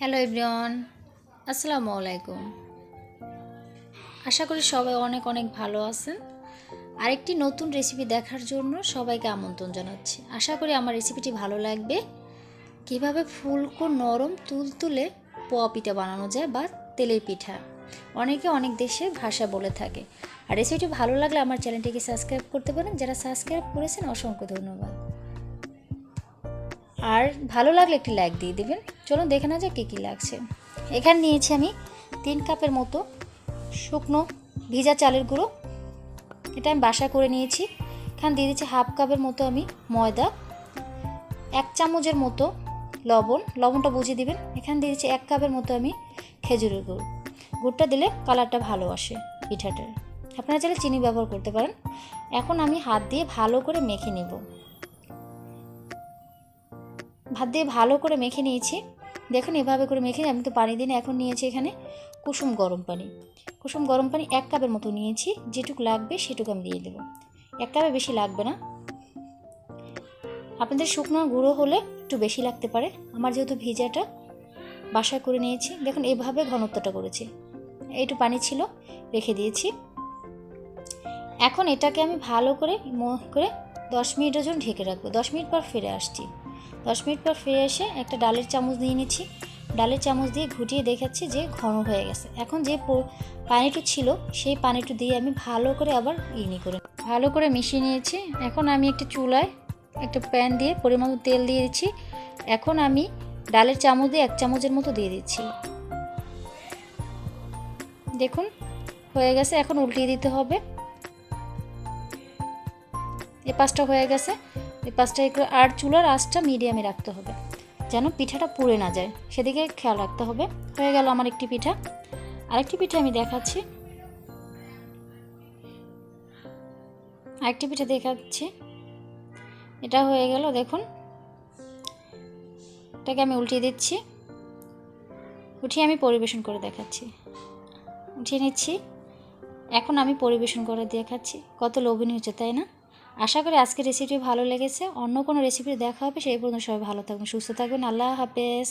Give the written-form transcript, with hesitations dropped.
Hello everyone, আসসালামু আলাইকুম। আশা করি সবাই অনেক অনেক ভালো আছেন। আরেকটি নতুন রেসিপি দেখার জন্য সবাইকে আমন্ত্রণ জানাচ্ছি। আশা করি আমার রেসিপিটি ভালো লাগবে। কিভাবে ফুলকো নরম তুলতুলে পোয়া পিঠা বানানো যায় বা তেলের পিঠা, অনেকে অনেক দেশে ভাষা বলে থাকে। আর রেসিপিটি ভালো লাগলে আমার চ্যানেলটিকে সাবস্ক্রাইব করতে পারেন। যারা সাবস্ক্রাইব করেছেন অসংখ্য ধন্যবাদ। আর ভালো লাগলে একটি লাইক দিয়ে দেবেন। চলুন দেখে না যাক কী কী লাগছে। এখানে নিয়েছি আমি 3 কাপের মতো শুকনো ভিজা চালের গুঁড়ো, এটা আমি বাসা করে নিয়েছি। এখানে দিয়ে দিচ্ছি হাফ কাপের মতো আমি ময়দা, 1 চামচের মতো লবণটা বুঝিয়ে দিবেন। এখানে দিয়ে দিচ্ছি 1 কাপের মতো আমি খেজুরের গুড়। গুড়টা দিলে কালারটা ভালো আসে পিঠাটার। আপনারা চাইলে চিনি ব্যবহার করতে পারেন। এখন আমি হাত দিয়ে ভালো করে মেখে নেব। ভাত দিয়ে ভালো করে মেখে নিয়েছি। দেখুন এভাবে করে মেখে আমি তো পানি দিই না। এখন নিয়েছি এখানে কুসুম গরম পানি। 1 কাপের মতো নিয়েছি। যেটুকু লাগবে সেটুকু আমি দিয়ে দেবো। 1 কাপে বেশি লাগবে না। আপনাদের শুকনো গুঁড়ো হলে একটু বেশি লাগতে পারে। আমার যেহেতু ভিজাটা বাসায় করে নিয়েছি, দেখুন এভাবে ঘনত্বটা করেছি। একটু পানি ছিল, রেখে দিয়েছি। এখন এটাকে আমি ভালো করে 10 মিনিটের জন্য ঢেকে রাখবো। 10 মিনিট পর ফিরে আসছি। 10 মিনিট পর ফিরে এসে একটা ডালের চামচ নিয়ে নিচ্ছি। ডালের চামচ দিয়ে ঘুটিয়ে দেখাচ্ছি যে ঘন হয়ে গেছে। এখন যে পানিটু ছিল সেই পানিটু দিয়ে আমি ভালো করে আবার ভালো করে মিশিয়ে নিয়েছি। এখন আমি একটা চুলায় একটা প্যান দিয়ে পরিমাণ তেল দিয়ে দিচ্ছি। এখন আমি ডালের চামচ দিয়ে 1 চামচের মতো দিয়ে দিচ্ছি। দেখুন হয়ে গেছে। এখন উল্টিয়ে দিতে হবে। এই পাঁচটা হয়ে গেছে। এই পাঁচটা একটু আর চুলার আঁচটা মিডিয়ামে রাখতে হবে যেন পিঠাটা পুড়ে না যায়, সেদিকে খেয়াল রাখতে হবে। হয়ে গেল আমার একটি পিঠা। আরেকটি পিঠা আমি দেখাচ্ছি। এটা হয়ে গেল। দেখুন এটাকে আমি উল্টিয়ে দিচ্ছি। উঠিয়ে আমি পরিবেশন করে দেখাচ্ছি। উঠিয়ে নিচ্ছি। এখন আমি পরিবেশন করে দেখাচ্ছি। কত লোভনীয় হচ্ছে, তাই না? আশা করি আজকের রেসিপি ভালো লেগেছে। অন্য কোনো রেসিপি দেখা হবে। সেই পর্যন্ত সবাই ভালো থাকবেন, সুস্থ থাকবেন। আল্লাহ হাফেজ।